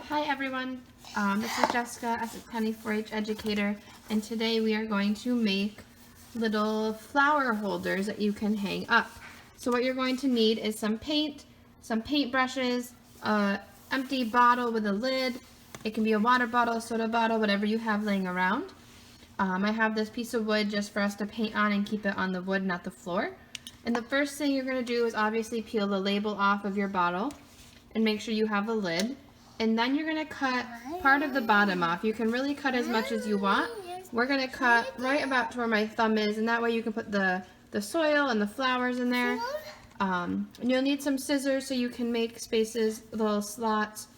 Hi everyone, this is Jessica, Essex County 4-H Educator, and today we are going to make little flower holders that you can hang up. So what you're going to need is some paint brushes, an empty bottle with a lid. It can be a water bottle, soda bottle, whatever you have laying around. I have this piece of wood just for us to paint on and keep it on the wood, not the floor. And the first thing you're going to do is obviously peel the label off of your bottle and make sure you have a lid. And then you're going to cut part of the bottom off. You can really cut as much as you want. We're going to cut right about to where my thumb is, and that way you can put the soil and the flowers in there. And you'll need some scissors so you can make spaces, little slots,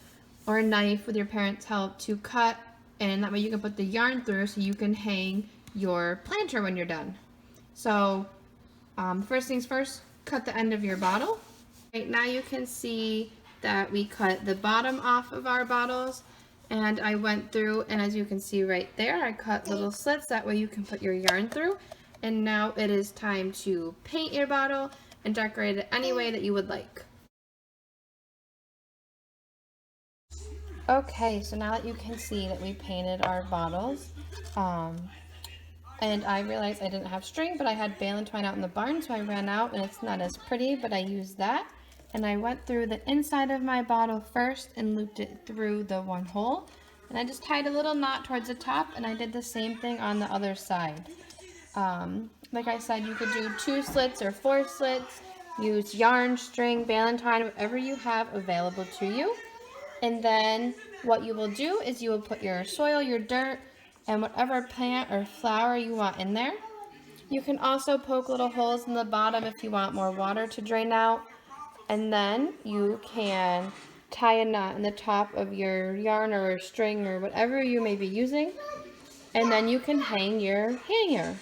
or a knife with your parents' help to cut, and that way you can put the yarn through so you can hang your planter when you're done. So first things first, cut the end of your bottle. Right now you can see that we cut the bottom off of our bottles, and I went through, and as you can see right there, I cut little slits, that way you can put your yarn through. And now it is time to paint your bottle and decorate it any way that you would like. Okay, so now that you can see that we painted our bottles, and I realized I didn't have string, but I had bale and twine out in the barn, so I ran out, and it's not as pretty, but I used that. And I went through the inside of my bottle first and looped it through the one hole. And I just tied a little knot towards the top, and I did the same thing on the other side. Like I said, you could do 2 slits or 4 slits. Use yarn, string, bale and twine, whatever you have available to you. And then what you will do is you will put your soil, your dirt, and whatever plant or flower you want in there. You can also poke little holes in the bottom if you want more water to drain out. And then you can tie a knot in the top of your yarn or string or whatever you may be using. And then you can hang your hanger.